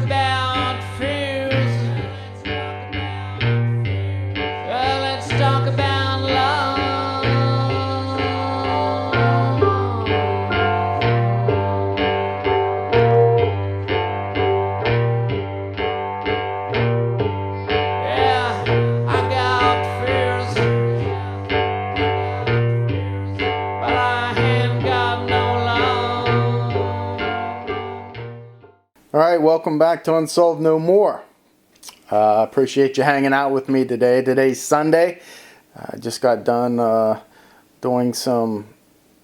about fears. Let's talk about love. Yeah, I got fears, but I ain't got no love. All right, welcome back to Unsolved No More. Appreciate you hanging out with me today. Today's Sunday. I just got done doing some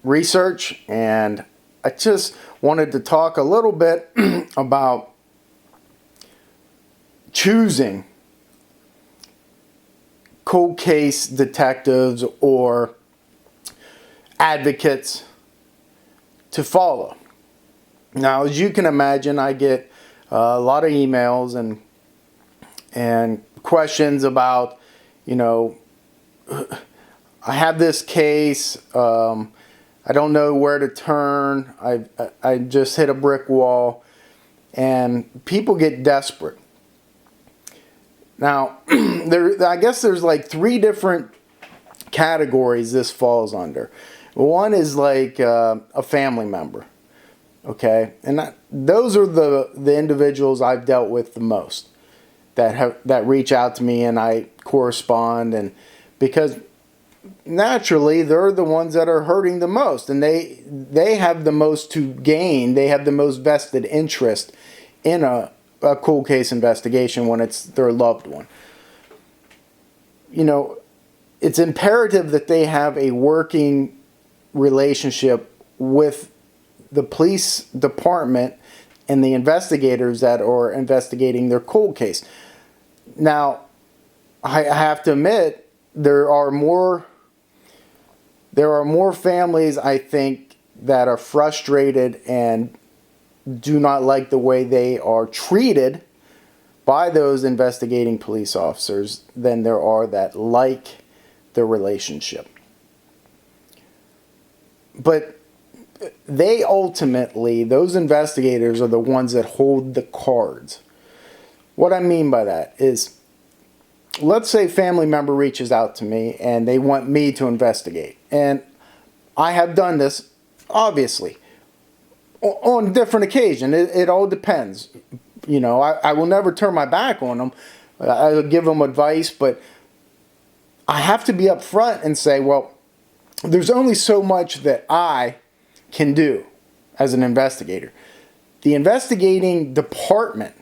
research, and I just wanted to talk a little bit about choosing cold case detectives or advocates to follow. Now, as you can imagine, I get a lot of emails and questions about, I have this case, I don't know where to turn, I just hit a brick wall, and people get desperate. Now, I guess there's like three different categories this falls under. One is like a family member. Okay, and those are the individuals I've dealt with the most that reach out to me, and I correspond, and because naturally they're the ones that are hurting the most, and they have the most to gain. They have the most vested interest in a cold case investigation when it's their loved one. It's imperative that they have a working relationship with the police department and the investigators that are investigating their cold case. Now, I have to admit, there are more families, I think, that are frustrated and do not like the way they are treated by those investigating police officers than there are that like the relationship. But those investigators are the ones that hold the cards. What I mean by that is, let's say a family member reaches out to me and they want me to investigate. And I have done this, obviously, on different occasions. It all depends. I will never turn my back on them. I'll give them advice, but I have to be upfront and say, well, there's only so much that I can do as an investigator. The investigating department,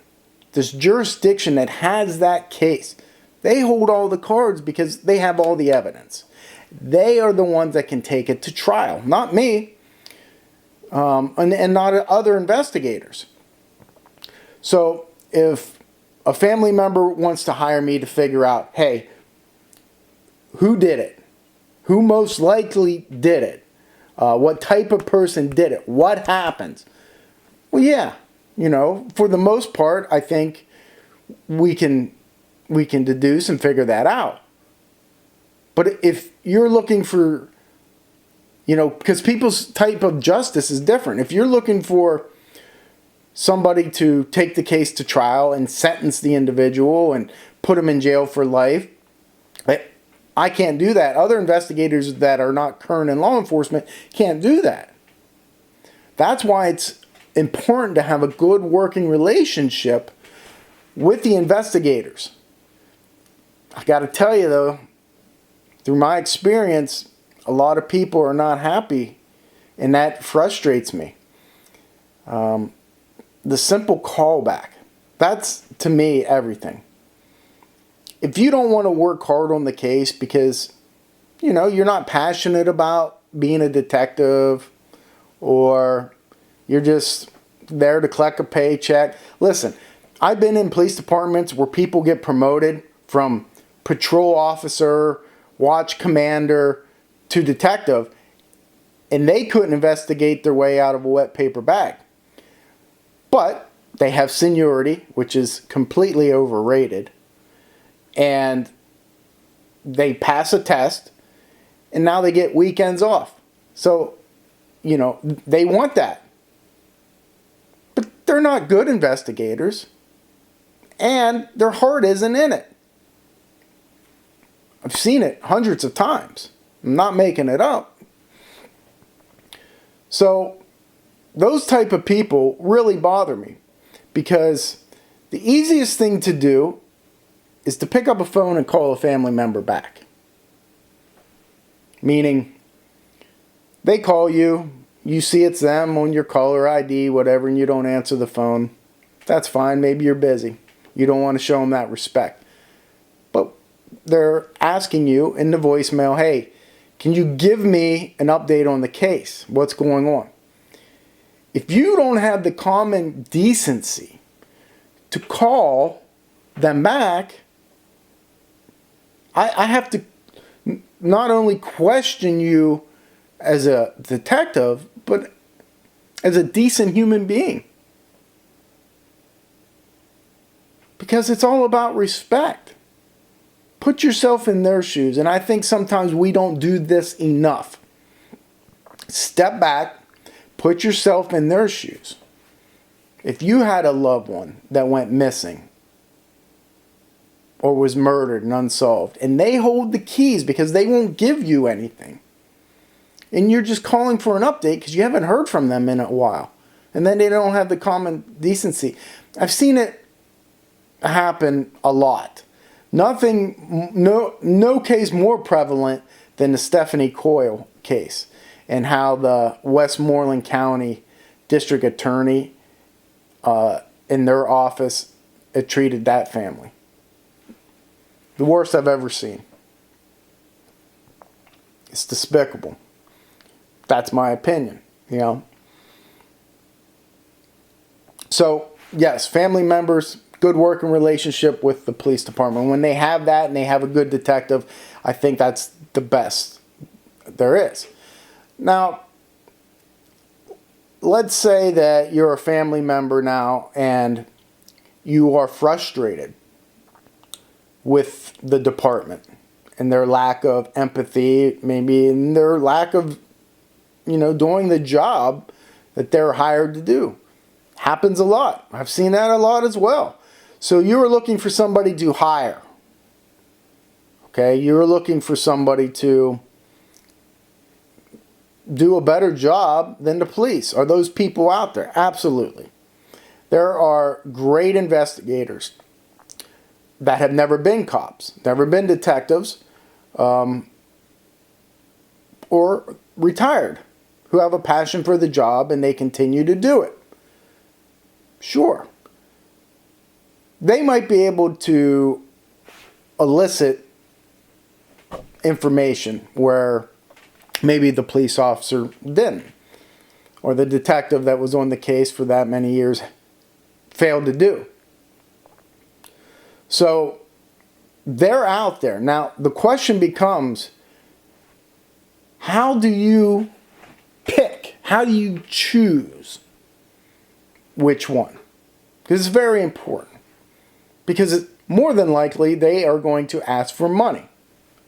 this jurisdiction that has that case, they hold all the cards because they have all the evidence. They are the ones that can take it to trial, not me, and not other investigators. So if a family member wants to hire me to figure out, hey, who did it? Who most likely did it? What type of person did it? What happens? Well, yeah, for the most part, I think we can deduce and figure that out. But if you're looking for, because people's type of justice is different. If you're looking for somebody to take the case to trial and sentence the individual and put them in jail for life, I can't do that. Other investigators that are not current in law enforcement can't do that. That's why it's important to have a good working relationship with the investigators. I got to tell you though, through my experience, a lot of people are not happy, and that frustrates me. The simple callback, that's to me everything. If you don't want to work hard on the case because, you're not passionate about being a detective, or you're just there to collect a paycheck. Listen, I've been in police departments where people get promoted from patrol officer, watch commander, to detective, and they couldn't investigate their way out of a wet paper bag. But they have seniority, which is completely overrated. And they pass a test, and now they get weekends off. So, they want that. But they're not good investigators. and their heart isn't in it. I've seen it hundreds of times. I'm not making it up. So those type of people really bother me, because the easiest thing to do is to pick up a phone and call a family member back. Meaning, they call you, you see it's them on your caller ID, whatever, and you don't answer the phone. That's fine. Maybe you're busy. You don't want to show them that respect. But they're asking you in the voicemail, hey, can you give me an update on the case? What's going on? If you don't have the common decency to call them back, I have to not only question you as a detective, but as a decent human being. Because it's all about respect. Put yourself in their shoes. And I think sometimes we don't do this enough. Step back, put yourself in their shoes. If you had a loved one that went missing or was murdered and unsolved, and they hold the keys because they won't give you anything, and you're just calling for an update because you haven't heard from them in a while, and then they don't have the common decency. I've seen it happen a lot. No case more prevalent than the Stephanie Coyle case, and how the Westmoreland County District Attorney in their office treated that family. The worst I've ever seen. It's despicable. That's my opinion, you know. So, yes, family members, good working relationship with the police department. When they have that and they have a good detective, I think that's the best there is. Now, let's say that you're a family member now and you are frustrated with the department and their lack of empathy, maybe, and their lack of, doing the job that they're hired to do. Happens a lot. I've seen that a lot as well. So you were looking for somebody to hire. Okay, you were looking for somebody to do a better job than the police. Are those people out there? Absolutely. There are great investigators that have never been cops, never been detectives, or retired, who have a passion for the job and they continue to do it. Sure. They might be able to elicit information where maybe the police officer didn't, or the detective that was on the case for that many years failed to do. So they're out there. Now, the question becomes, how do you pick? How do you choose which one? Because it's very important. Because more than likely, they are going to ask for money,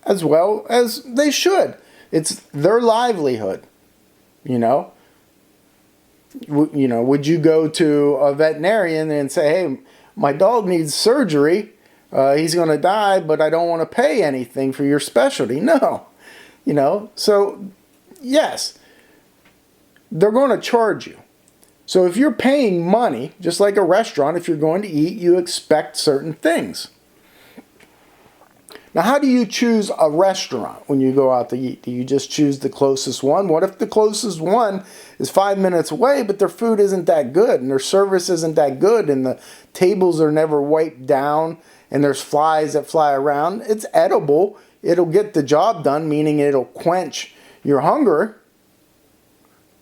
as well as they should. It's their livelihood, Would you go to a veterinarian and say, hey, my dog needs surgery, he's going to die, but I don't want to pay anything for your specialty? No. So yes, they're going to charge you. So if you're paying money, just like a restaurant, if you're going to eat, you expect certain things. Now, how do you choose a restaurant when you go out to eat? Do you just choose the closest one? What if the closest one is 5 minutes away, but their food isn't that good, and their service isn't that good, and the tables are never wiped down, and there's flies that fly around? It's edible. It'll get the job done, meaning it'll quench your hunger.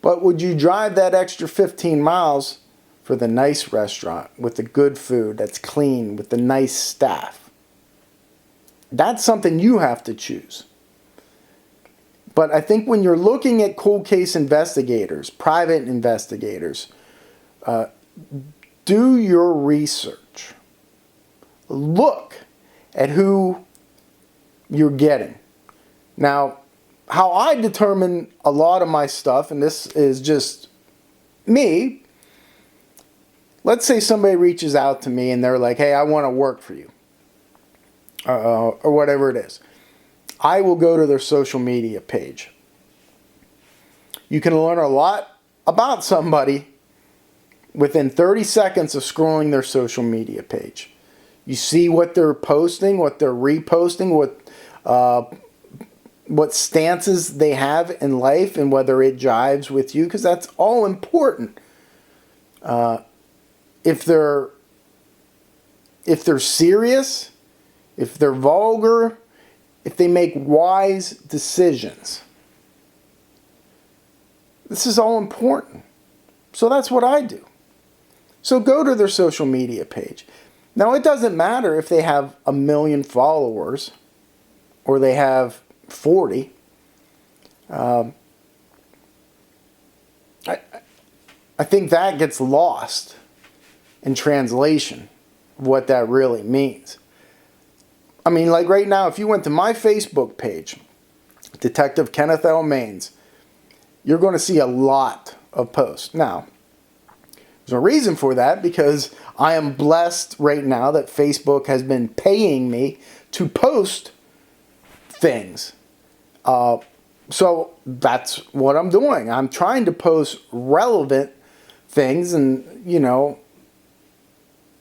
But would you drive that extra 15 miles for the nice restaurant with the good food that's clean, with the nice staff? That's something you have to choose. But I think when you're looking at cold case investigators, private investigators, do your research. Look at who you're getting. Now, how I determine a lot of my stuff, and this is just me, let's say somebody reaches out to me and they're like, hey, I want to work for you, or whatever it is. I will go to their social media page. You can learn a lot about somebody within 30 seconds of scrolling their social media page. You see what they're posting, what they're reposting, what stances they have in life, and whether it jives with you, because that's all important. If they're serious, if they're vulgar, if they make wise decisions. This is all important. So that's what I do. So go to their social media page. Now, it doesn't matter if they have 1 million followers or they have 40. I think that gets lost in translation, what that really means. I mean, like right now, if you went to my Facebook page, Detective Kenneth L. Maines, you're going to see a lot of posts. Now, there's a reason for that, because I am blessed right now that Facebook has been paying me to post things. So that's what I'm doing. I'm trying to post relevant things, and, you know,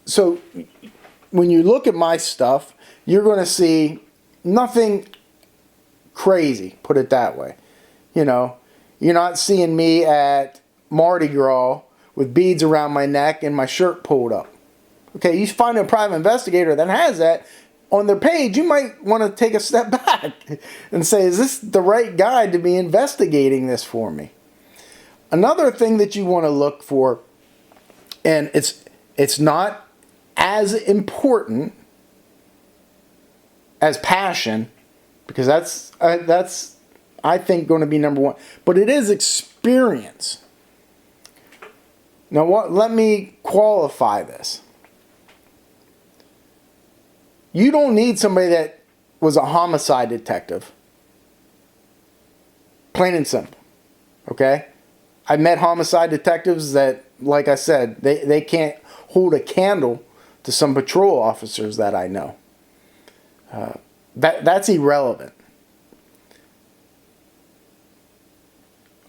so when you look at my stuff, you're going to see nothing crazy, put it that way. You know, you're not seeing me at Mardi Gras with beads around my neck and my shirt pulled up. Okay, you find a private investigator that has that on their page, you might want to take a step back and say, is this the right guy to be investigating this for me? Another thing that you want to look for, and it's not as important as passion, because that's I think going to be number one, but it is experience. Now, let me qualify this. You don't need somebody that was a homicide detective. Plain and simple. Okay? I met homicide detectives that, like I said, they can't hold a candle to some patrol officers that I know. That's irrelevant.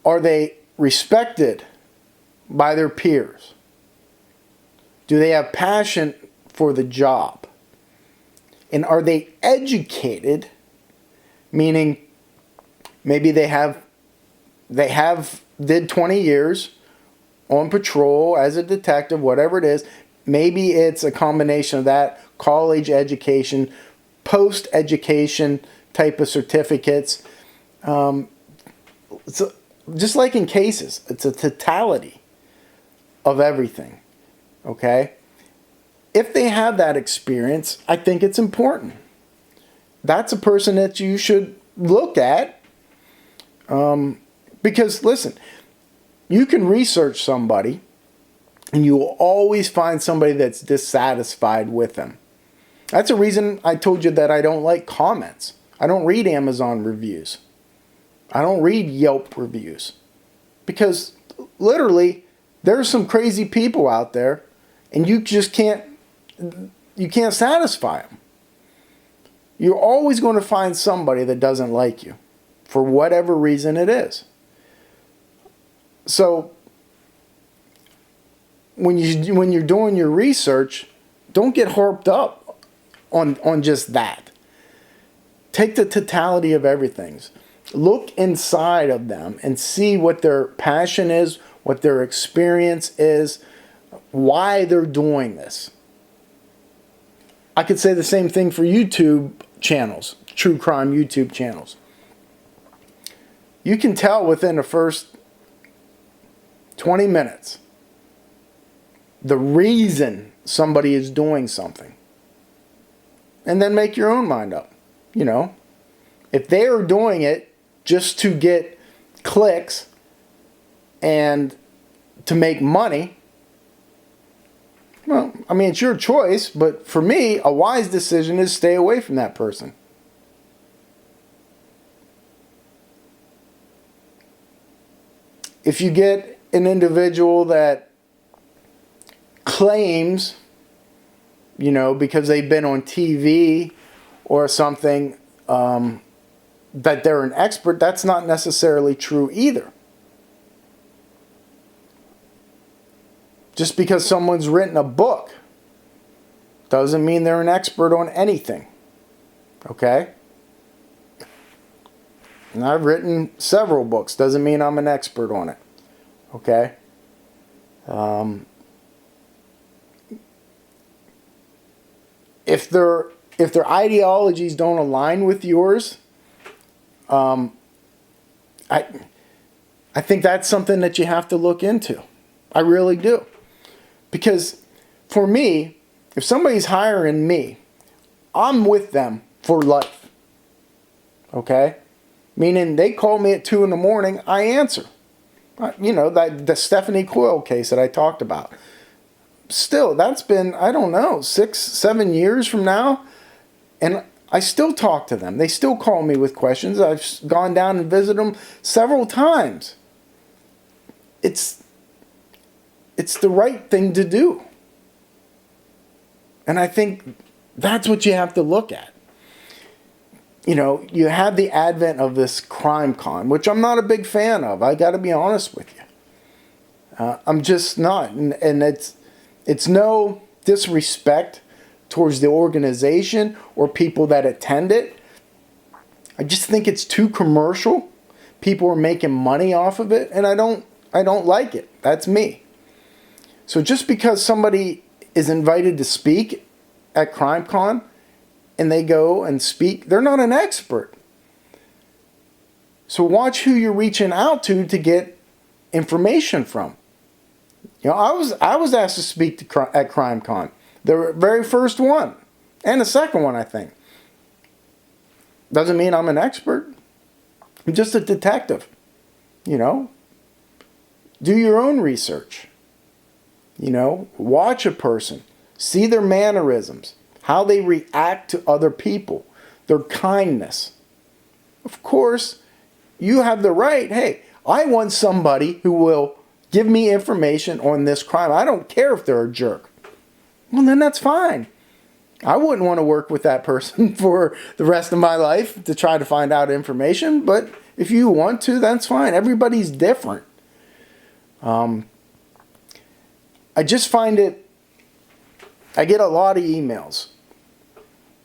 Are they respected by their peers? Do they have passion for the job? And are they educated? Meaning, maybe they did 20 years on patrol as a detective, whatever it is. Maybe it's a combination of that, college education, post-education type of certificates. Just like in cases, it's a totality of everything. Okay? If they have that experience, I think it's important. That's a person that you should look at. Because, listen, you can research somebody and you will always find somebody that's dissatisfied with them. That's a reason I told you that I don't like comments. I don't read Amazon reviews. I don't read Yelp reviews. Because, literally, there's some crazy people out there and you just can't satisfy them. You're always going to find somebody that doesn't like you, for whatever reason it is. So when you're doing your research, don't get harped up on just that. Take the totality of everything. Look inside of them and see what their passion is, what their experience is, why they're doing this. I could say the same thing for YouTube channels, true crime YouTube channels. You can tell within the first 20 minutes the reason somebody is doing something. And then make your own mind up. You know, if they are doing it just to get clicks and to make money, well, I mean, it's your choice, but for me, a wise decision is stay away from that person. If you get an individual that claims, you know, because they've been on TV or something, that they're an expert. That's not necessarily true either. Just because someone's written a book doesn't mean they're an expert on anything. Okay? And I've written several books. Doesn't mean I'm an expert on it. Okay? If their ideologies don't align with yours, I think that's something that you have to look into. I really do. Because for me, if somebody's hiring me, I'm with them for life. Okay? Meaning they call me at 2 in the morning, I answer. You know, the Stephanie Coyle case that I talked about. Still, that's been, I don't know, 6, 7 years from now. And I still talk to them. They still call me with questions. I've gone down and visited them several times. It's the right thing to do. And I think that's what you have to look at. You know, you have the advent of this CrimeCon, which I'm not a big fan of. I got to be honest with you. I'm just not. And it's no disrespect towards the organization or people that attend it. I just think it's too commercial. People are making money off of it, and I don't like it. That's me. So just because somebody is invited to speak at CrimeCon and they go and speak, they're not an expert. So watch who you're reaching out to get information from. You know, I was asked to speak at CrimeCon, the very first one, and the second one, I think. Doesn't mean I'm an expert. I'm just a detective. You know, do your own research. You know, watch a person, see their mannerisms, how they react to other people, their kindness. Of course, you have the right, hey, I want somebody who will give me information on this crime. I don't care if they're a jerk. Well, then that's fine. I wouldn't want to work with that person for the rest of my life to try to find out information, but if you want to, that's fine. Everybody's different. I just find it, I get a lot of emails,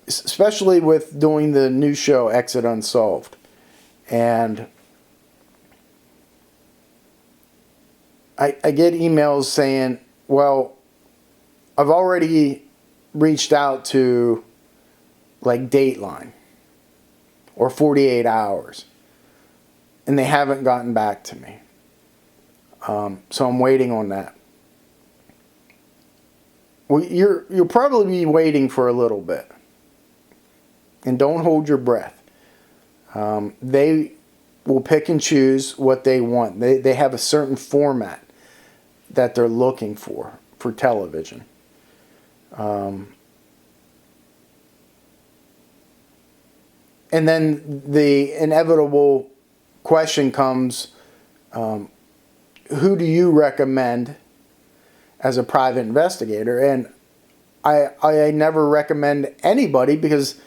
especially with doing the new show, Exit Unsolved. And I get emails saying, well, I've already reached out to like Dateline or 48 Hours, and they haven't gotten back to me. So I'm waiting on that. Well, you'll probably be waiting for a little bit. And don't hold your breath. They will pick and choose what they want. They have a certain format that they're looking for television. And then the inevitable question comes, who do you recommend as a private investigator? And I never recommend anybody because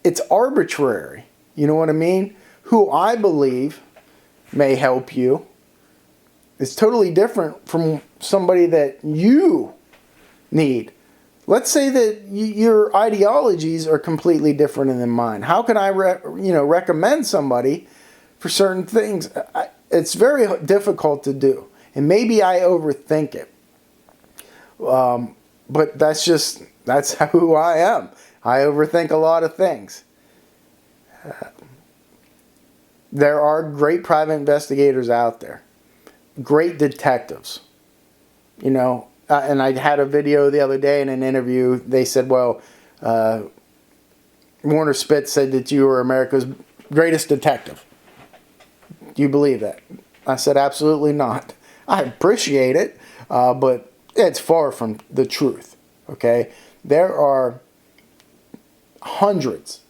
it's arbitrary. You know what I mean? Who I believe may help you is totally different from somebody that you need. Let's say that your ideologies are completely different than mine. How can I recommend somebody for certain things? It's very difficult to do. And maybe I overthink it. But that's who I am. I overthink a lot of things. There are great private investigators out there. Great detectives. You know, and I had a video the other day in an interview. They said, well, Warner Spitz said that you were America's greatest detective. Do you believe that? I said, absolutely not. I appreciate it, but it's far from the truth. Okay? There are hundreds,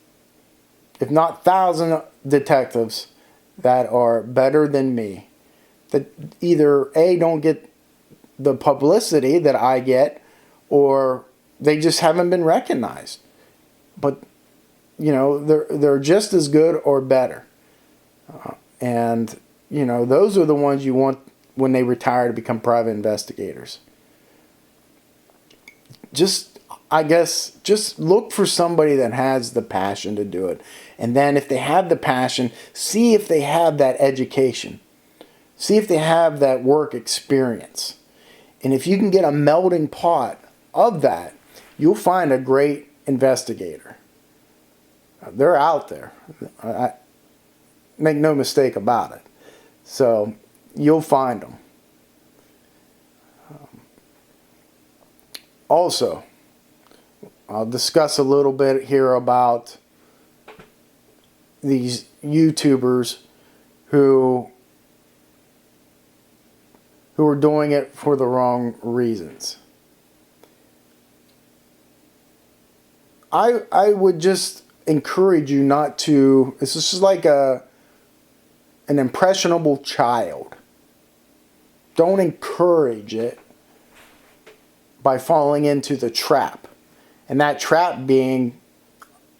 if not thousands, detectives that are better than me that either A, don't get the publicity that I get, or they just haven't been recognized. But, you know, they're just as good or better. And, you know, those are the ones you want when they retire to become private investigators. I guess, just look for somebody that has the passion to do it. And then if they have the passion, see if they have that education. See if they have that work experience. And if you can get a melding pot of that, you'll find a great investigator. They're out there. Make no mistake about it. So you'll find them. Also, I'll discuss a little bit here about these YouTubers who are doing it for the wrong reasons. I would just encourage you not to. This is just like an impressionable child. Don't encourage it by falling into the trap. And that trap being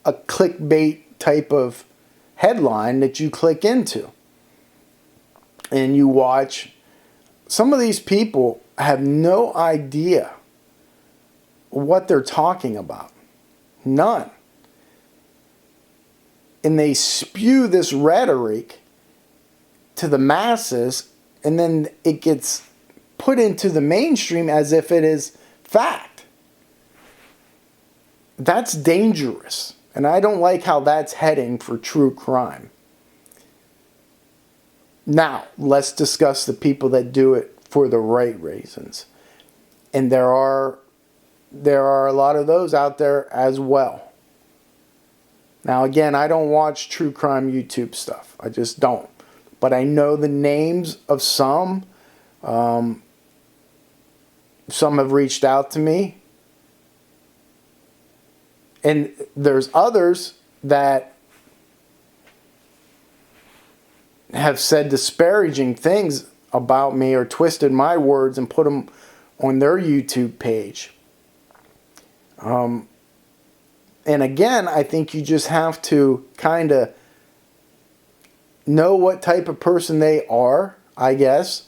a clickbait type of headline that you click into. And you watch. Some of these people have no idea what they're talking about. None. And they spew this rhetoric to the masses, and then it gets put into the mainstream as if it is fact. That's dangerous. And I don't like how that's heading for true crime. Now, let's discuss the people that do it for the right reasons. And there are a lot of those out there as well. Now, again, I don't watch true crime YouTube stuff. I just don't. But I know the names of some. Some have reached out to me. And there's others that have said disparaging things about me or twisted my words and put them on their YouTube page. And again, I think you just have to kind of know what type of person they are, I guess,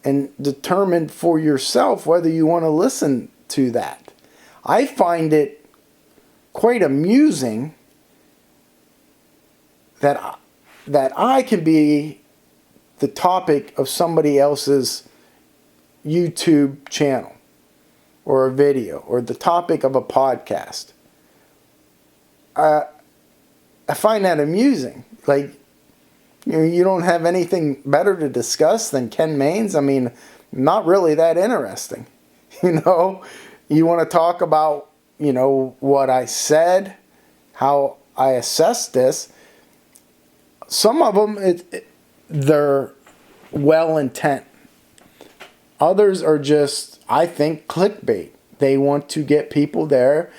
and determine for yourself whether you want to listen to that. I find it quite amusing that I can be the topic of somebody else's YouTube channel or a video or the topic of a podcast. I find that amusing. Like, you don't have anything better to discuss than Ken Mains? I mean, not really that interesting. You know, you want to talk about, you know, what I said, how I assessed this. Some of them, they're well intent. Others are just, I think, clickbait. They want to get people there.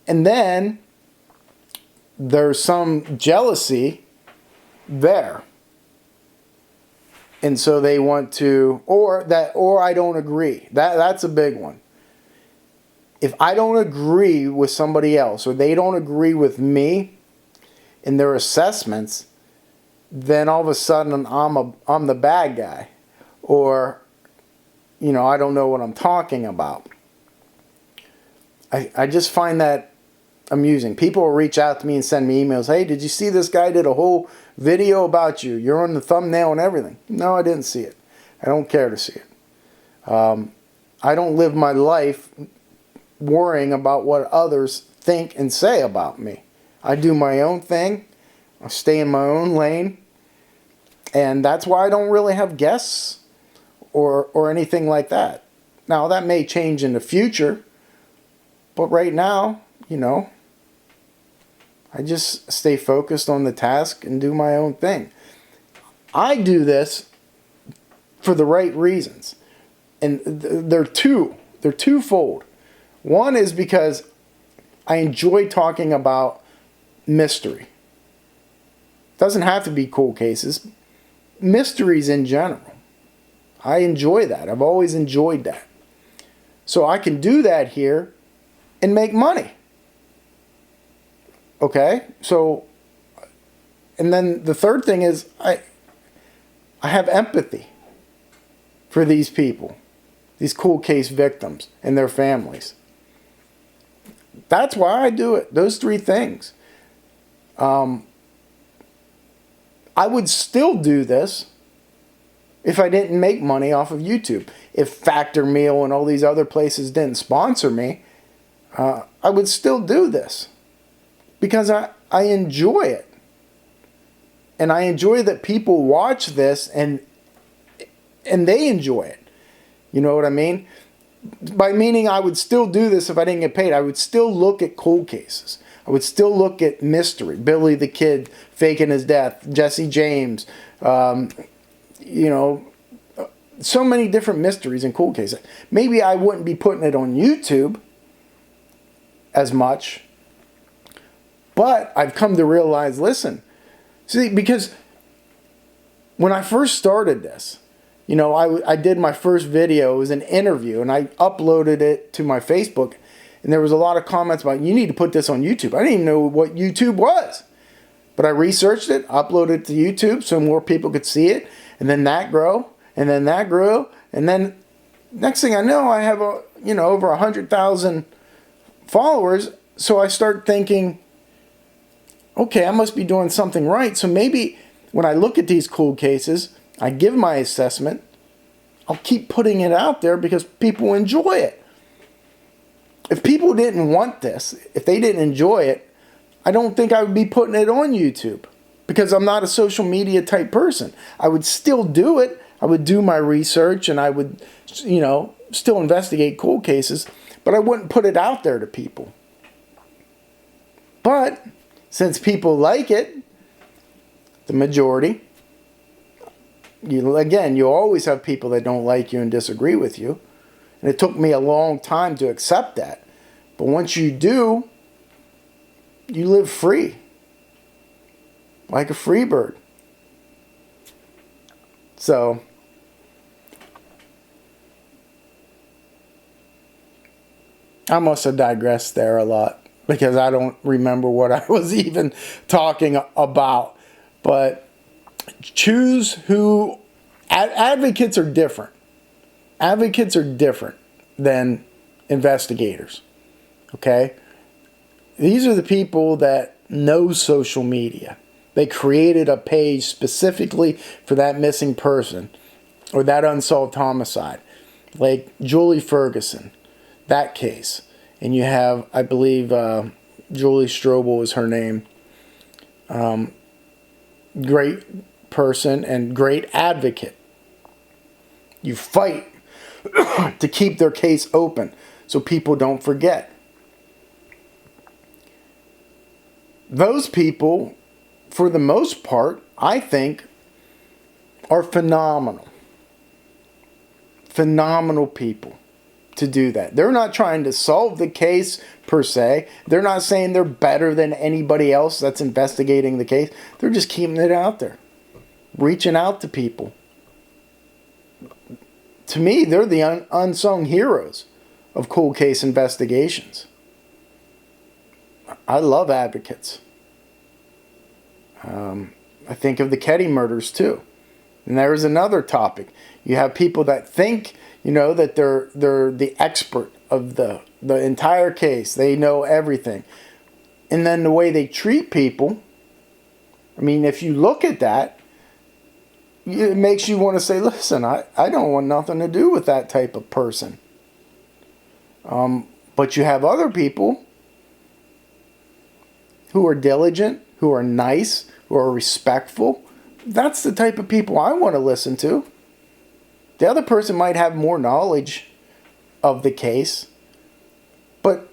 And then there's some jealousy there. And so they want to, or I don't agree. That's a big one. If I don't agree with somebody else, or they don't agree with me in their assessments, then all of a sudden I'm the bad guy, or, you know, I don't know what I'm talking about. I just find that amusing. People will reach out to me and send me emails. Hey, did you see this guy did a whole video about you? You're on the thumbnail and everything. No, I didn't see it. I don't care to see it. I don't live my life worrying about what others think and say about me. I do my own thing. I stay in my own lane. And that's why I don't really have guests or anything like that. Now, that may change in the future. But right now, you know, I just stay focused on the task and do my own thing. I do this for the right reasons. And they're twofold. One is because I enjoy talking about mystery. Doesn't have to be cold cases. Mysteries in general. I enjoy that. I've always enjoyed that. So I can do that here and make money. Okay? So, and then the third thing is I have empathy for these people, these cold case victims and their families. That's why I do it. Those three things. I would still do this if I didn't make money off of YouTube. If Factor Meal and all these other places didn't sponsor me, I would still do this because I enjoy it. And I enjoy that people watch this and they enjoy it. You know what I mean? By meaning I would still do this if I didn't get paid. I would still look at cold cases. I would still look at mystery. Billy the Kid faking his death. Jesse James. You know, so many different mysteries and cold cases. Maybe I wouldn't be putting it on YouTube as much. But I've come to realize, listen, see, because when I first started this, you know, I did my first video. It was an interview, and I uploaded it to my Facebook. And there was a lot of comments about, you need to put this on YouTube. I didn't even know what YouTube was. But I researched it, uploaded it to YouTube so more people could see it. And then that grew, and then that grew. And then next thing I know, I have, over 100,000 followers. So I start thinking, okay, I must be doing something right. So maybe when I look at these cold cases, I give my assessment, I'll keep putting it out there because people enjoy it. If people didn't want this, if they didn't enjoy it, I don't think I would be putting it on YouTube because I'm not a social media type person. I would still do it. I would do my research and I would, still investigate cold cases, but I wouldn't put it out there to people. But since people like it, the majority, you always have people that don't like you and disagree with you. And it took me a long time to accept that. But once you do, you live free. Like a free bird. So, I must have digressed there a lot because I don't remember what I was even talking about. But choose who. Advocates are different. Advocates are different than investigators. Okay? These are the people that know social media. They created a page specifically for that missing person or that unsolved homicide. Like Julie Ferguson, that case. And you have, I believe, Julie Strobel is her name. Great person and great advocate. You fight to keep their case open so people don't forget. Those people, for the most part, I think, are phenomenal. Phenomenal people to do that. They're not trying to solve the case per se. They're not saying they're better than anybody else that's investigating the case. They're just keeping it out there. Reaching out to people. To me, they're the unsung heroes of cold case investigations. I love advocates. I think of the Ketty murders too. And there's another topic. You have people that think, that they're the expert of the entire case. They know everything. And then the way they treat people, if you look at that, it makes you want to say, listen, I don't want nothing to do with that type of person. But you have other people who are diligent, who are nice, who are respectful. That's the type of people I want to listen to. The other person might have more knowledge of the case. But,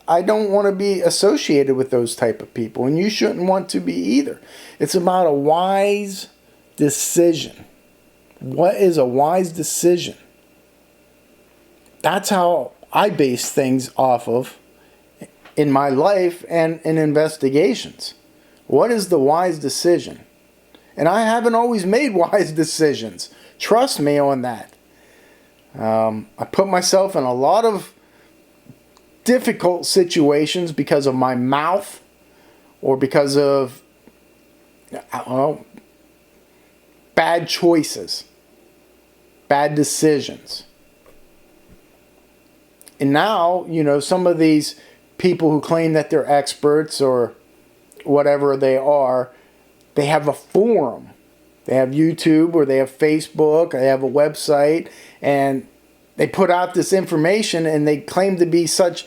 I don't want to be associated with those type of people. And you shouldn't want to be either. It's about a wise decision. What is a wise decision? That's how I base things off of in my life and in investigations. What is the wise decision? And I haven't always made wise decisions. Trust me on that. I put myself in a lot of difficult situations because of my mouth or because of, I don't know, bad choices, bad decisions. And now, you know, some of these people who claim that they're experts or whatever they are, they have a forum. They have YouTube or they have Facebook, they have a website, and they put out this information and they claim to be such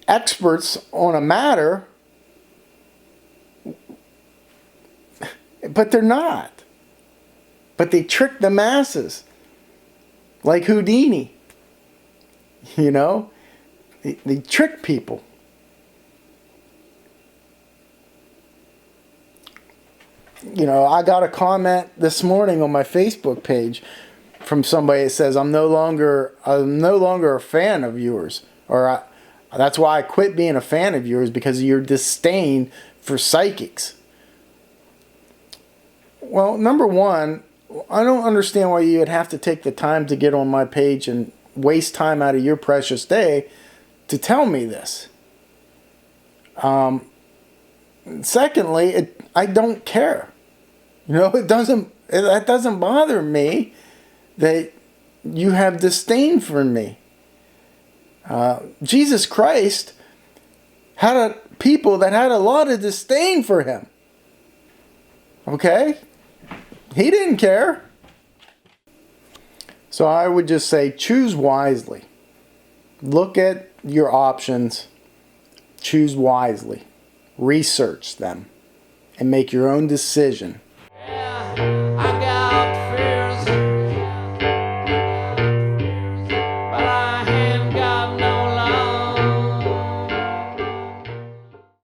experts on a matter, but they're not. But they trick the masses like Houdini. You know, they trick people. You know, I got a comment this morning on my Facebook page from somebody that says, I'm no longer a fan of yours, or that's why I quit being a fan of yours, because of your disdain for psychics. Well, number one, I don't understand why you would have to take the time to get on my page and waste time out of your precious day to tell me this. Secondly, I don't care. You know, that doesn't bother me that you have disdain for me. Jesus Christ had people that had a lot of disdain for him. Okay? He didn't care. So I would just say choose wisely. Look at your options. Choose wisely. Research them. And make your own decision